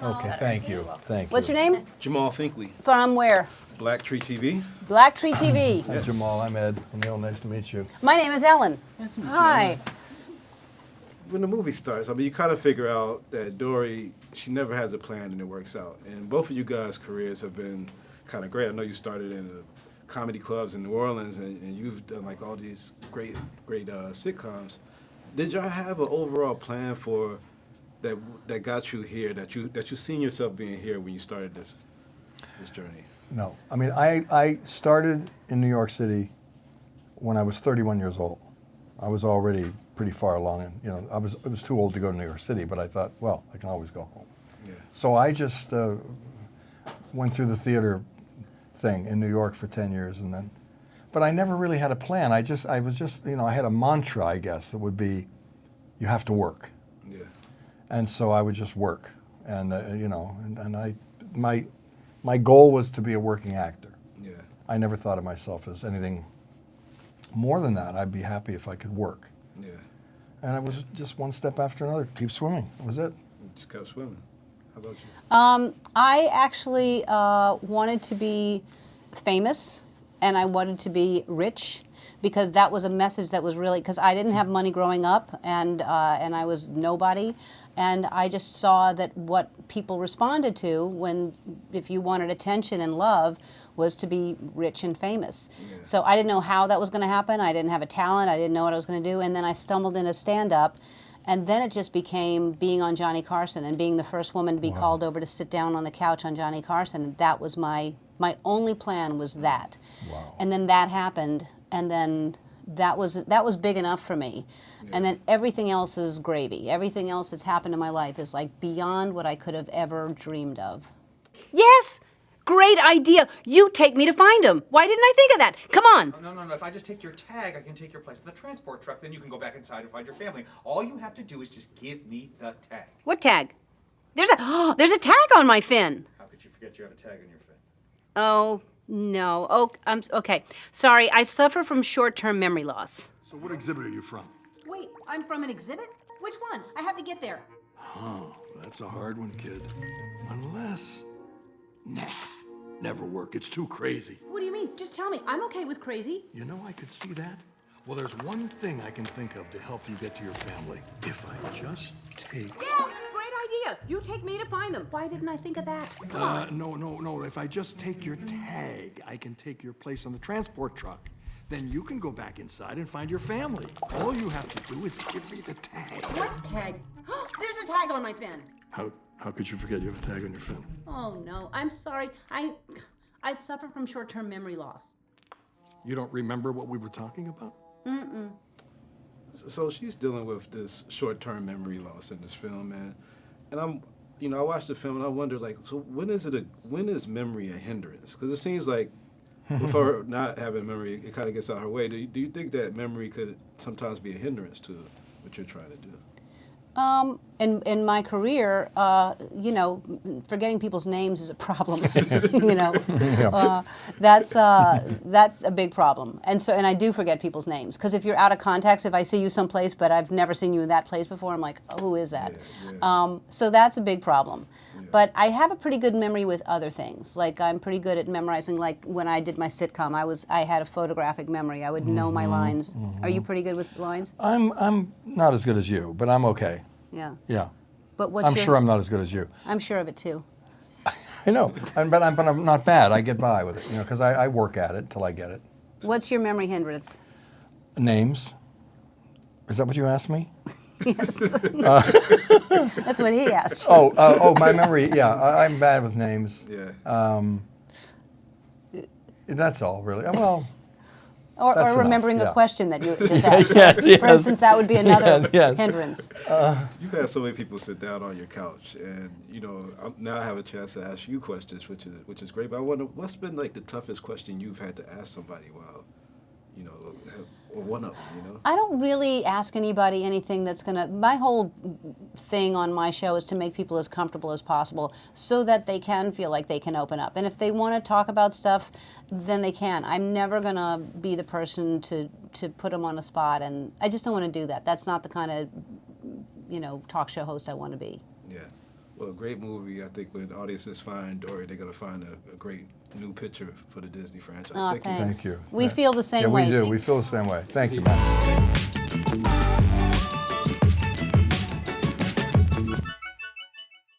Okay, thank you. Thank you. What's your name? Jamal Finkley, From where? BlackTree TV. BlackTree TV. Hi, Jamal. I'm Ed. Neil, nice to meet you. My name is Ellen. Hi. When the movie starts, I mean, you kind of figure out that Dory, she never has a plan and it works out. And both of you guys' careers have been kind of great. I know you started in the comedy clubs in New Orleans, and you've done like all these great sitcoms. Did y'all have an overall plan for that got you here? That you seen yourself being here when you started this journey? No. I mean, I started in New York City when I was 31 years old. I was already pretty far along, and I was too old to go to New York City, but I thought, well, I can always go home. Yeah. So I just went through the theater thing in New York for 10 years, but I never really had a plan. I was just, I had a mantra, I guess, that would be, you have to work. Yeah. And so I would just work, and my goal was to be a working actor. Yeah. I never thought of myself as anything more than that. I'd be happy if I could work. Yeah. And it was just one step after another. Keep swimming. That was it. You just kept swimming. How about you? I actually wanted to be famous, and I wanted to be rich, because that was a message that was really, because I didn't have money growing up, and I was nobody. And I just saw that what people responded to if you wanted attention and love, was to be rich and famous. Yeah. So I didn't know how that was going to happen. I didn't have a talent. I didn't know what I was going to do. And then I stumbled into stand-up, and then it just became being on Johnny Carson and being the first woman to be called over to sit down on the couch on Johnny Carson. And that was my only plan, was that. Wow. And then that happened, and then that was big enough for me. Yeah. And then everything else is gravy. Everything else that's happened in my life is like beyond what I could have ever dreamed of. Yes! Great idea! You take me to find him! Why didn't I think of that? Come on! No. If I just take your tag, I can take your place in the transport truck. Then you can go back inside and find your family. All you have to do is just give me the tag. What tag? There's a tag on my fin. How could you forget you have a tag on your fin? Oh, no. Oh, okay. Sorry, I suffer from short-term memory loss. So what exhibit are you from? Wait, I'm from an exhibit? Which one? I have to get there. Oh, that's a hard one, kid. Unless... Nah, never work. It's too crazy. What do you mean? Just tell me. I'm okay with crazy. You know I could see that? Well, there's one thing I can think of to help you get to your family. If I just take... Yes, great idea. You take me to find them. Why didn't I think of that? No. If I just take your tag, I can take your place on the transport truck. Then you can go back inside and find your family. All you have to do is give me the tag. What tag? There's a tag on my fin. How could you forget you have a tag on your fin? Oh, no. I'm sorry. I suffer from short-term memory loss. You don't remember what we were talking about? Mm-mm. So she's dealing with this short-term memory loss in this film, man. And I watched the film and I wonder, like, so when is memory a hindrance? Because it seems like with her not having memory, it kind of gets out of her way. Do you think that memory could sometimes be a hindrance to what you're trying to do? In my career, forgetting people's names is a problem. That's a big problem. And I do forget people's names, because if you're out of context, if I see you someplace but I've never seen you in that place before, I'm like, oh, who is that? Yeah. So that's a big problem. Yeah. But I have a pretty good memory with other things. Like, I'm pretty good at memorizing. Like when I did my sitcom, I had a photographic memory. I would know my lines. Are you pretty good with lines? I'm not as good as you, but I'm okay. Yeah. Yeah. But I'm sure I'm not as good as you. I'm sure of it too. I know, but I'm not bad. I get by with it, because I work at it till I get it. What's your memory hindrance? Names. Is that what you asked me? Yes. That's what he asked. My memory. Yeah, I'm bad with names. Yeah. That's all, really. Well. Or remembering enough, a question that you just asked. Yes. For instance, that would be another hindrance. You've had so many people sit down on your couch, and now I have a chance to ask you questions, which is great. But I wonder, what's been like the toughest question you've had to ask somebody while, or one of them, I don't really ask anybody anything that's gonna. My whole thing on my show is to make people as comfortable as possible, so that they can feel like they can open up. And if they want to talk about stuff, then they can. I'm never gonna be the person to put them on a spot, and I just don't want to do that. That's not the kind of talk show host I want to be. Yeah. Well, a great movie. I think when audiences find Dory, they're gonna find a great new picture for the Disney franchise. Oh, Thank you. thanks. Thank you. We Yeah. feel the same Yeah, way. we do. We feel the same way. Thank you, man.